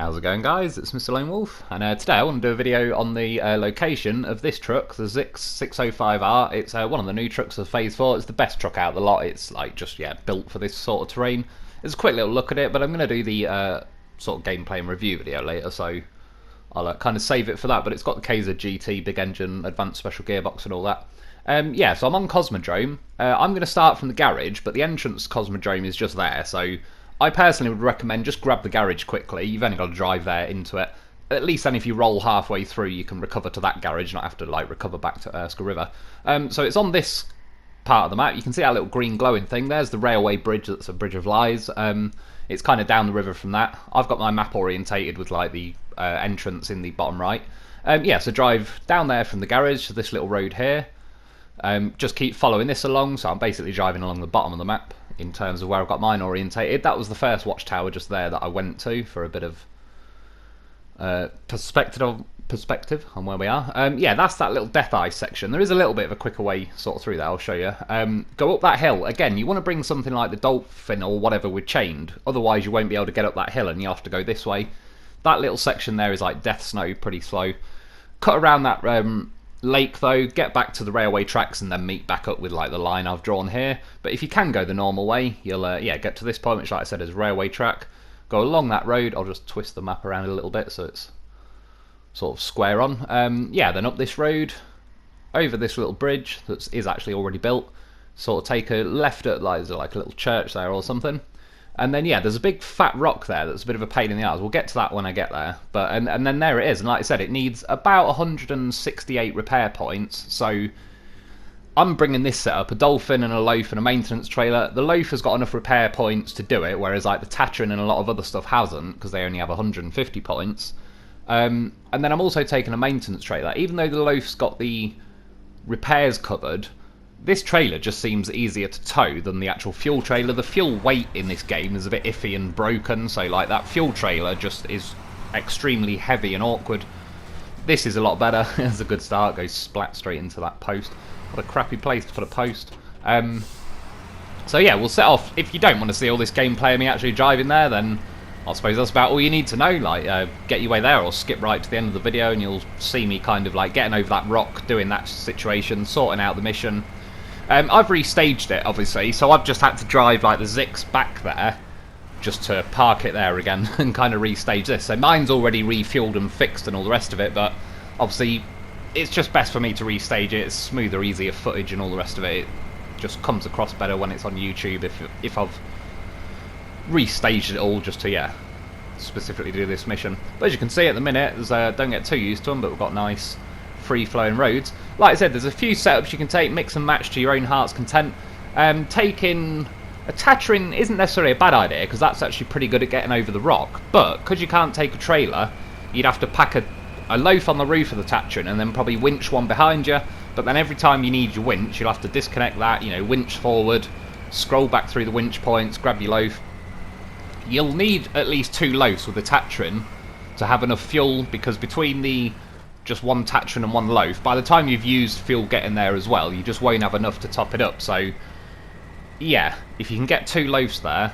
How's it going, guys? It's Mr. Lone Wolf, and today I want to do a video on the location of this truck, the Zikz 605R. It's one of the new trucks of Phase 4. It's the best truck out of the lot. It's like just built for this sort of terrain. It's a quick little look at it, but I'm going to do the sort of gameplay and review video later, so I'll kind of save it for that. But it's got the KZ GT, big engine, advanced special gearbox, and all that. So I'm on Cosmodrome. I'm going to start from the garage, but the entrance Cosmodrome is just there, so I personally would recommend just grab the garage quickly. You've only got to drive there into it. At least then if you roll halfway through, you can recover to that garage, not have to recover back to Erskine River. So it's on this part of the map. You can see that little green glowing thing. There's the railway bridge. That's a bridge of lies. It's kind of down the river from that. I've got my map orientated with the entrance in the bottom right. So drive down there from the garage to this little road here. Just keep following this along. So I'm basically driving along the bottom of the map in terms of where I've got mine orientated. That was the first watchtower just there that I went to for a bit of perspective on where we are. That's that little Death Eye section. There is a little bit of a quicker way sort of through that, I'll show you. Go up that hill. Again, you want to bring something like the Dolphin or whatever with chained, otherwise you won't be able to get up that hill and you have to go this way. That little section there is like Death Snow, pretty slow. Cut around that lake though, get back to the railway tracks and then meet back up with the line I've drawn here. But if you can go the normal way, you'll get to this point, which like I said is railway track. Go along that road. I'll just twist the map around a little bit so it's sort of square on. Then up this road, over this little bridge that is actually already built. Sort of take a left at there's a little church there or something. And then there's a big fat rock there that's a bit of a pain in the arse. We'll get to that when I get there. But and then there it is. And like I said, it needs about 168 repair points. So I'm bringing this setup, a Dolphin and a Loaf and a maintenance trailer. The Loaf has got enough repair points to do it, whereas the Tatron and a lot of other stuff hasn't, because they only have 150 points. And then I'm also taking a maintenance trailer. Even though the Loaf's got the repairs covered, this trailer just seems easier to tow than the actual fuel trailer. The fuel weight in this game is a bit iffy and broken, so that fuel trailer just is extremely heavy and awkward. This is a lot better. It's a good start. Goes splat straight into that post. What a crappy place to put a post. We'll set off. If you don't want to see all this gameplay of me actually driving there, then I suppose that's about all you need to know. Get your way there or skip right to the end of the video and you'll see me kind of getting over that rock, doing that situation, sorting out the mission. I've restaged it, obviously, so I've just had to drive the Zikz back there just to park it there again and kind of restage this. So mine's already refueled and fixed and all the rest of it, but obviously it's just best for me to restage it. It's smoother, easier footage and all the rest of it. It just comes across better when it's on YouTube if I've restaged it all just to, specifically do this mission. But as you can see at the minute, don't get too used to them, but we've got nice free-flowing roads. Like I said, there's a few setups you can take, mix and match to your own heart's content. Taking a Tatron isn't necessarily a bad idea, because that's actually pretty good at getting over the rock, but because you can't take a trailer, you'd have to pack a Loaf on the roof of the Tatron and then probably winch one behind you, but then every time you need your winch, you'll have to disconnect that, winch forward, scroll back through the winch points, grab your Loaf. You'll need at least 2 Loafs with the Tatron to have enough fuel, because between the just one Tatron and one Loaf, by the time you've used fuel getting there as well, you just won't have enough to top it up. So if you can get 2 Loafs there,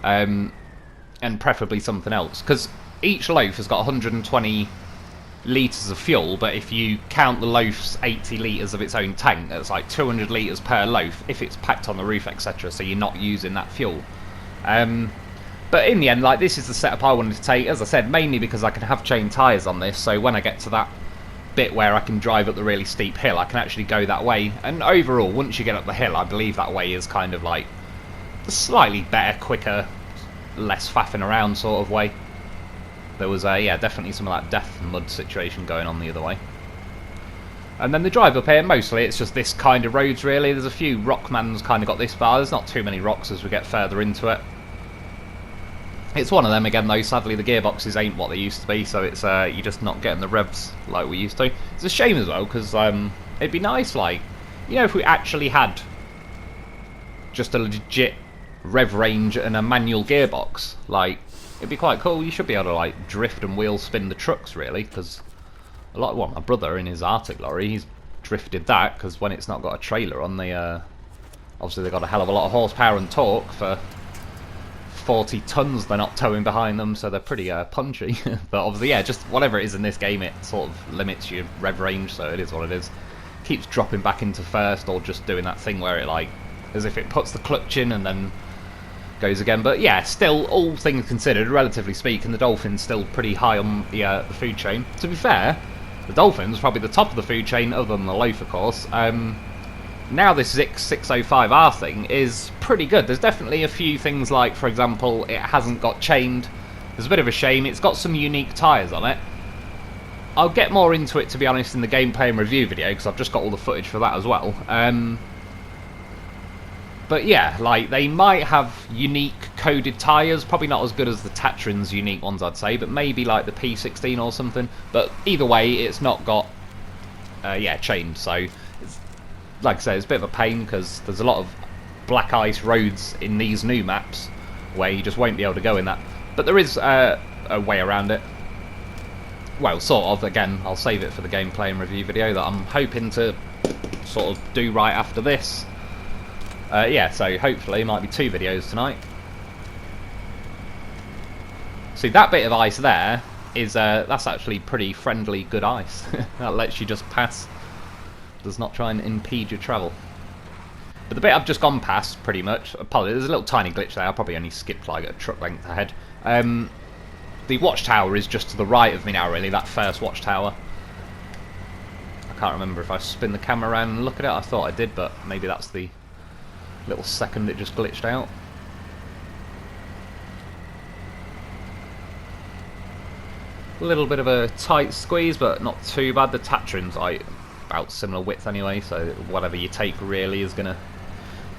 and preferably something else, because each Loaf has got 120 litres of fuel, but if you count the Loaf's 80 litres of its own tank, that's 200 litres per Loaf if it's packed on the roof, etc., so you're not using that fuel. But in the end, this is the setup I wanted to take, as I said, mainly because I can have chain tyres on this, so when I get to that bit where I can drive up the really steep hill, I can actually go that way. And overall, once you get up the hill, I believe that way is kind of the slightly better, quicker, less faffing around sort of way. There was, definitely some of that death mud situation going on the other way. And then the drive up here, mostly it's just this kind of roads really. There's a few rockmans kind of got this far. There's not too many rocks as we get further into it. It's one of them again though, sadly the gearboxes ain't what they used to be, so it's you're just not getting the revs like we used to. It's a shame as well, because it'd be nice if we actually had just a legit rev range and a manual gearbox. It'd be quite cool. You should be able to drift and wheel spin the trucks really, because my brother in his Arctic lorry, he's drifted that, because when it's not got a trailer on, obviously they've got a hell of a lot of horsepower and torque for 40 tons they're not towing behind them, so they're pretty punchy. But obviously, yeah, just whatever it is in this game, it sort of limits your rev range, so it is what it is. Keeps dropping back into first, or just doing that thing where it, like, as if it puts the clutch in and then goes again. But yeah, still, all things considered, relatively speaking, the Dolphin's still pretty high on the food chain. To be fair, the Dolphin's probably the top of the food chain, other than the Loaf, of course. Now this Zikz 605R thing is pretty good. There's definitely a few things like, for example, it hasn't got chained. There's a bit of a shame. It's got some unique tyres on it. I'll get more into it, to be honest, in the gameplay and review video, because I've just got all the footage for that as well. But yeah, like, they might have unique coded tyres, probably not as good as the Tatran's unique ones, I'd say, but maybe like the P16 or something. But either way, it's not got, yeah, chained, so it's, like I say, it's a bit of a pain, because there's a lot of black ice roads in these new maps where you just won't be able to go in that. But there is a way around it. Well, sort of. Again, I'll save it for the gameplay and review video that I'm hoping to sort of do right after this. Yeah, so hopefully it might be 2 videos tonight. See, that bit of ice there is, that's actually pretty friendly, good ice. That lets you just pass. Does not try and impede your travel. But the bit I've just gone past, pretty much, apologies, there's a little tiny glitch there, I'll probably only skip like a truck length ahead. The watchtower is just to the right of me now, really, that first watchtower. I can't remember if I spin the camera around and look at it, I thought I did, but maybe that's the little second it just glitched out. A little bit of a tight squeeze, but not too bad. The Tatran's like about similar width anyway, so whatever you take really is going to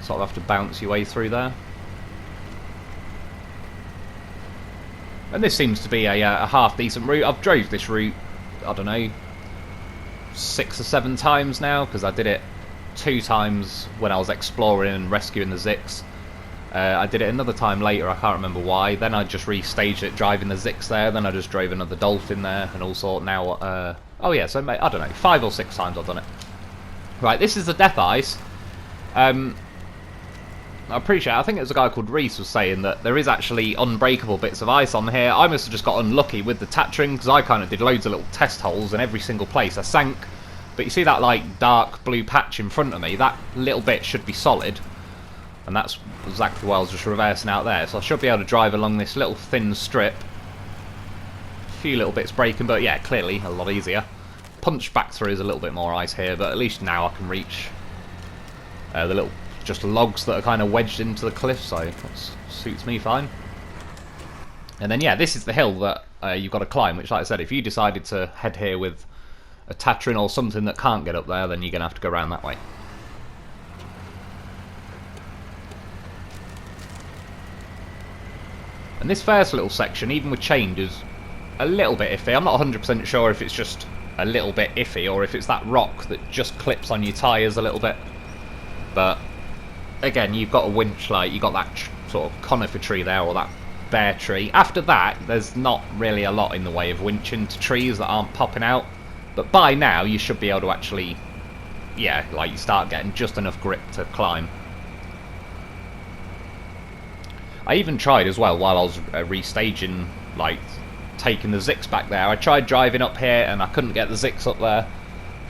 sort of have to bounce your way through there. And this seems to be a half decent route. I've drove this route, I don't know, 6 or 7 times now, because I did it 2 times when I was exploring and rescuing the Zikz. I did it another time later, I can't remember why. Then I just restaged it driving the Zikz there, then I just drove another Dolphin there, and all sort. Now, oh yeah, so I don't know, 5 or 6 times I've done it. Right, this is the Death Ice. I appreciate it. I think it was a guy called Reese was saying that there is actually unbreakable bits of ice on here. I must have just got unlucky with the Tatran, because I kind of did loads of little test holes in every single place I sank. But you see that like dark blue patch in front of me? That little bit should be solid. And that's exactly what I was just reversing out there. So I should be able to drive along this little thin strip. A few little bits breaking, but yeah, clearly a lot easier. Punch back through is a little bit more ice here, but at least now I can reach the little just logs that are kind of wedged into the cliff, so that suits me fine. And then yeah, this is the hill that you've got to climb, which, like I said, if you decided to head here with a Tatran or something that can't get up there, then you're going to have to go around that way. And this first little section, even with chained, is a little bit iffy. I'm not 100% sure if it's just a little bit iffy or if it's that rock that just clips on your tyres a little bit. But again, you've got a winch, like you've got that sort of conifer tree there, or that bare tree. After that, there's not really a lot in the way of winching to trees that aren't popping out. But by now, you should be able to actually, yeah, like you start getting just enough grip to climb. I even tried as well, while I was restaging, like taking the Zikz back there. I tried driving up here and I couldn't get the Zikz up there,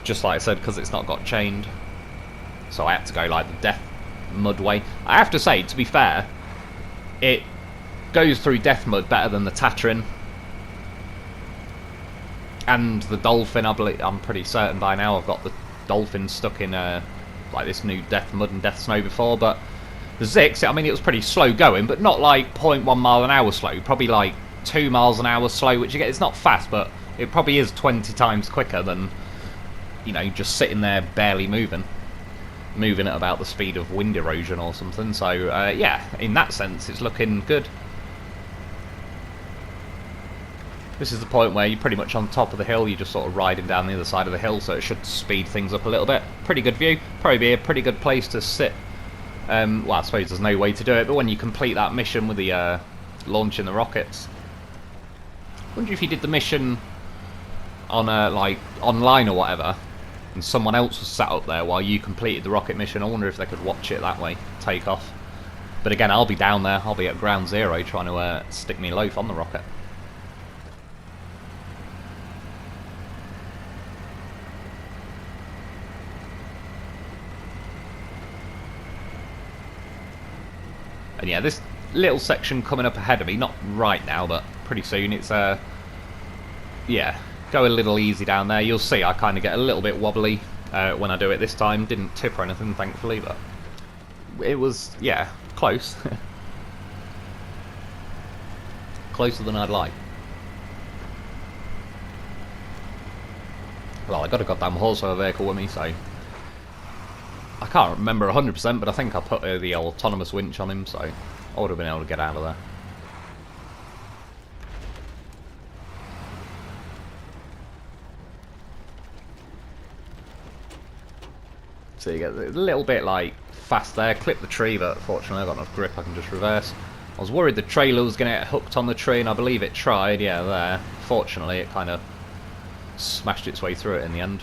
just like I said, because it's not got chained. So I had to go like the death mud way. I have to say, to be fair, it goes through death mud better than the Tatran and the Dolphin. I believe, I'm pretty certain by now I've got the Dolphin stuck in like this new death mud and death snow before. But the Zikz, I mean, it was pretty slow going, but not like 0.1 mile an hour slow, probably like 2 miles an hour slow, which again, it's not fast, but it probably is 20 times quicker than, you know, just sitting there barely moving at about the speed of wind erosion or something. So yeah, in that sense it's looking good. This is the point where you're pretty much on top of the hill, you're just sort of riding down the other side of the hill, so it should speed things up a little bit. Pretty good view, probably be a pretty good place to sit. Well, I suppose there's no way to do it, but when you complete that mission with the launching the rockets, I wonder if you did the mission on like online or whatever, and someone else was sat up there while you completed the rocket mission. I wonder if they could watch it that way, take off. But again, I'll be down there, I'll be at ground zero trying to stick me loaf on the rocket. And yeah, this little section coming up ahead of me, not right now, but pretty soon, it's yeah, go a little easy down there. You'll see I kind of get a little bit wobbly when I do it this time. Didn't tip or anything, thankfully, but it was, yeah, close. Closer than I'd like. Well, I got a goddamn horsepower vehicle with me, so I can't remember 100%, but I think I put the autonomous winch on him, so I would have been able to get out of there. So you get a little bit like fast there, clip the tree, but fortunately I've got enough grip I can just reverse. I was worried the trailer was going to get hooked on the tree, and I believe it tried, yeah, there. Fortunately it kind of smashed its way through it in the end.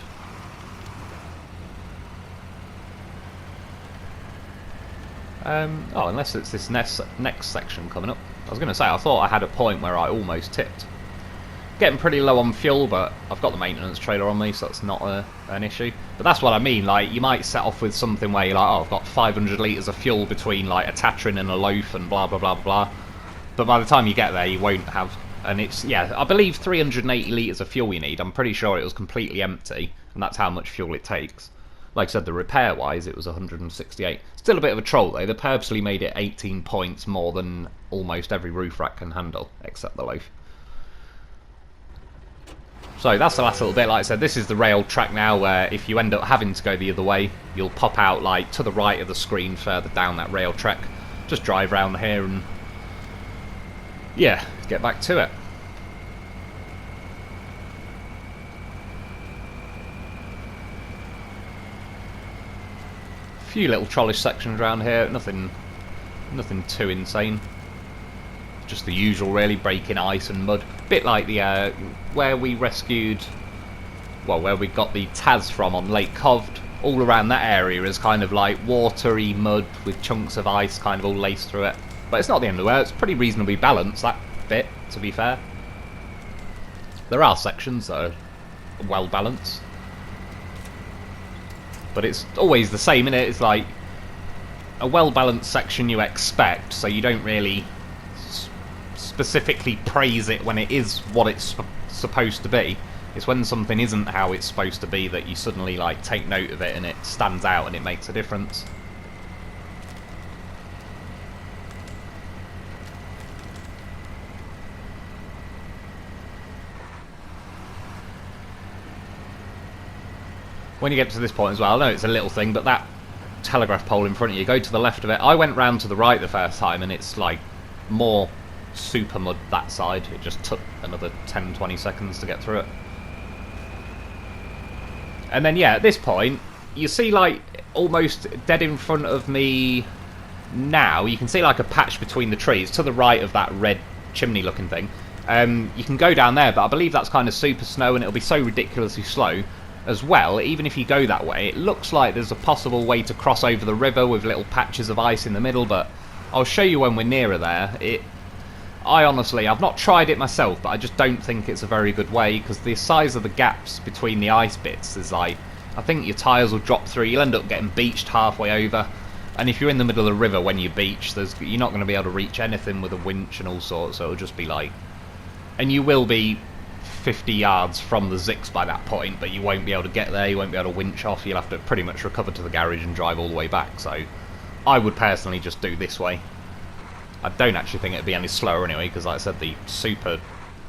Oh, unless it's this next section coming up. I was going to say, I thought I had a point where I almost tipped. Getting pretty low on fuel, but I've got the maintenance trailer on me, so that's not an issue. But that's what I mean, like, you might set off with something where you're like, oh, I've got 500 litres of fuel between, like, a Tatrin and a loaf and blah, blah, blah, blah. But by the time you get there, you won't have. And it's, yeah, I believe 380 litres of fuel you need. I'm pretty sure it was completely empty, and that's how much fuel it takes. Like I said, the repair-wise, it was 168. Still a bit of a troll, though. They purposely made it 18 points more than almost every roof rack can handle, except the loaf. So that's the last little bit. Like I said, this is the rail track now, where if you end up having to go the other way, you'll pop out, like, to the right of the screen further down that rail track. Just drive around here and, yeah, get back to it. Few little trollish sections around here, nothing too insane. Just the usual, really, breaking ice and mud. Bit like the where we rescued, well, where we got the Taz from on Lake Covd. All around that area is kind of like watery mud with chunks of ice kind of all laced through it. But it's not the end of the world. It's pretty reasonably balanced, that bit, to be fair. There are sections that are well balanced. But it's always the same, innit? It's like a well-balanced section you expect, so you don't really specifically praise it when it is what it's supposed to be. It's when something isn't how it's supposed to be that you suddenly, like, take note of it and it stands out and it makes a difference. When you get to this point as well, I know it's a little thing, but that telegraph pole in front of you, go to the left of it. I went round to the right the first time, and it's like more super mud that side. It just took another 10-20 seconds to get through it. And then, yeah, at this point, you see, like, almost dead in front of me now, you can see, like, a patch between the trees to the right of that red chimney-looking thing. You can go down there, but I believe that's kind of super snow, and it'll be so ridiculously slow. As well, even if you go that way, it looks like there's a possible way to cross over the river with little patches of ice in the middle, but I'll show you when we're nearer there. I honestly, I've not tried it myself, but I just don't think it's a very good way, because the size of the gaps between the ice bits is like, I think your tyres will drop through, you'll end up getting beached halfway over, and if you're in the middle of the river when you beach, you're not going to be able to reach anything with a winch and all sorts, so it'll just be like, and you will be 50 yards from the Zikz by that point, but you won't be able to get there, you won't be able to winch off, you'll have to pretty much recover to the garage and drive all the way back, so I would personally just do this way. I don't actually think it'd be any slower anyway, because like I said, the super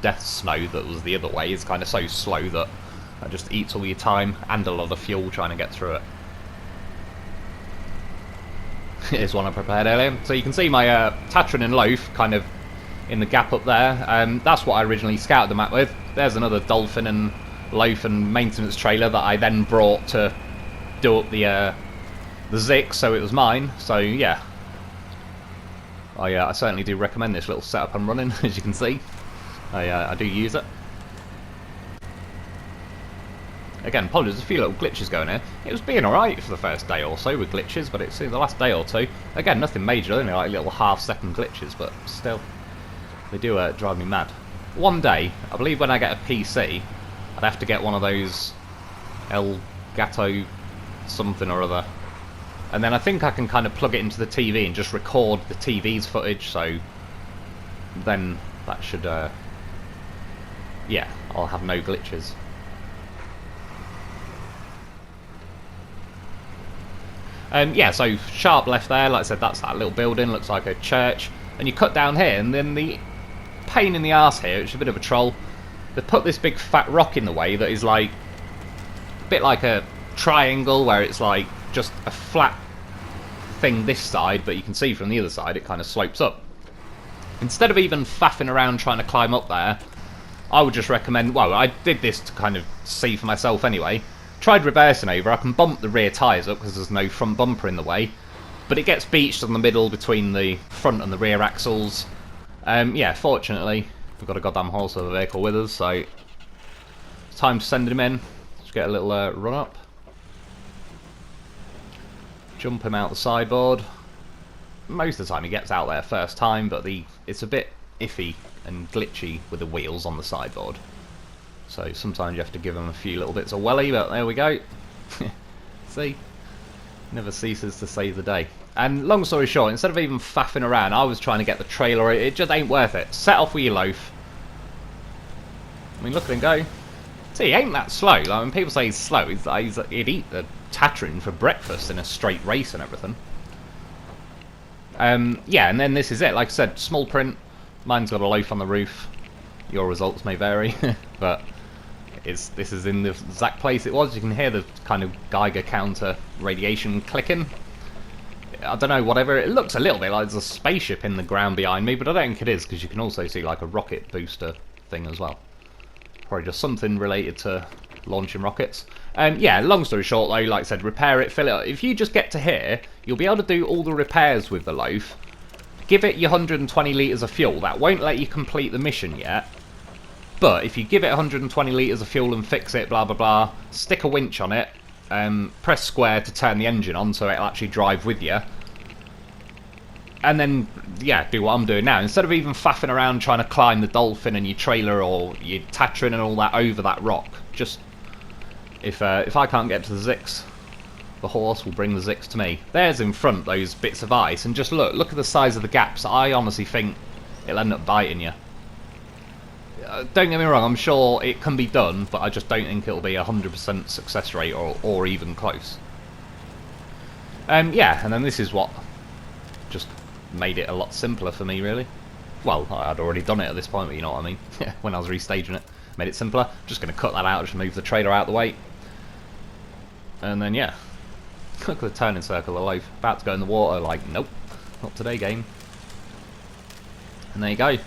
death snow that was the other way is kind of so slow that it just eats all your time and a lot of fuel trying to get through it. Here's one I prepared earlier. So you can see my Tatrin and loaf kind of in the gap up there. That's what I originally scouted the map with. There's another dolphin and loaf and maintenance trailer that I then brought to do up the Zikz, so it was mine. So yeah, I certainly do recommend this little setup I'm running. As you can see, I do use it. again, apologies, a few little glitches going here. It was being alright for the first day or so with glitches, but it's in the last day or two. Again, nothing major, only like little half-second glitches, but still, they do drive me mad. One day, I believe when I get a PC, I'd have to get one of those Elgato something or other. And then I think I can kind of plug it into the TV and just record the TV's footage, so then that should, yeah, I'll have no glitches. Yeah, so sharp left there, like I said, that's that little building, looks like a church. And you cut down here, and then the pain in the arse here, which is a bit of a troll, they put this big fat rock in the way that is like a bit like a triangle, where it's like just a flat thing this side, but you can see from the other side it kind of slopes up. Instead of even faffing around trying to climb up there, I would just recommend, well, I did this to kind of see for myself anyway, tried reversing over. I can bump the rear tyres up because there's no front bumper in the way, but it gets beached on the middle between the front and the rear axles. Yeah, fortunately we've got a goddamn horse of a vehicle with us, so it's time to send him in. Let's get a little run up. Jump him out the sideboard. Most of the time he gets out there first time, but it's a bit iffy and glitchy with the wheels on the sideboard. So sometimes you have to give him a few little bits of welly, but there we go. See? Never ceases to save the day. And long story short, instead of even faffing around, I was trying to get the trailer. It just ain't worth it. Set off with your loaf. I mean, look at him go. See, he ain't that slow. Like, when people say he's slow, he'd eat the Tatrin for breakfast in a straight race and everything. Yeah, and then this is it. Like I said, small print. Mine's got a loaf on the roof. Your results may vary, but this is in the exact place it was. You can hear the kind of Geiger counter radiation clicking. I don't know, whatever. It looks a little bit like there's a spaceship in the ground behind me, but I don't think it is, because you can also see like a rocket booster thing as well. Probably just something related to launching rockets. Yeah, long story short though, like I said, repair it, fill it up. If you just get to here, you'll be able to do all the repairs with the loaf. Give it your 120 litres of fuel. That won't let you complete the mission yet. But if you give it 120 litres of fuel and fix it, blah blah blah, stick a winch on it, press square to turn the engine on so it'll actually drive with you. And then, yeah, do what I'm doing now. Instead of even faffing around trying to climb the Dolphin and your trailer or your Tatrin and all that over that rock, just, if I can't get to the Zikz, the horse will bring the Zikz to me. There's in front those bits of ice, and just look at the size of the gaps. I honestly think it'll end up biting you. Don't get me wrong, I'm sure it can be done, but I just don't think it'll be 100% success rate or even close. Yeah, and then this is what just made it a lot simpler for me, really. Well, I'd already done it at this point, but you know what I mean. When I was restaging it, made it simpler. Just going to cut that out, just move the trailer out of the way. And then, yeah. Look at the turning circle, the loaf. About to go in the water, like, nope. Not today, game. And there you go.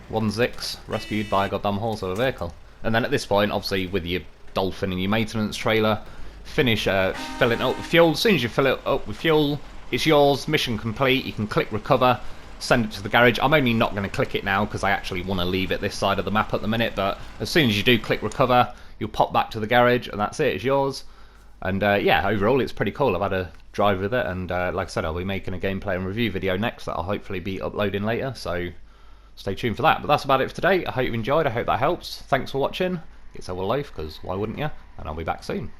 One Zikz rescued by a goddamn horse of a vehicle. And then at this point, obviously, with your Dolphin and your maintenance trailer, finish filling it up with fuel. As soon as you fill it up with fuel, it's yours, mission complete. You can click recover, send it to the garage. I'm only not going to click it now because I actually want to leave it this side of the map at the minute, but as soon as you do click recover, you'll pop back to the garage and that's it, it's yours. And yeah, overall it's pretty cool. I've had a drive with it, and like I said, I'll be making a gameplay and review video next that I'll hopefully be uploading later, so stay tuned for that. But that's about it for today. I hope you enjoyed, I hope that helps. Thanks for watching. Get yourself a loaf, because why wouldn't you? And I'll be back soon.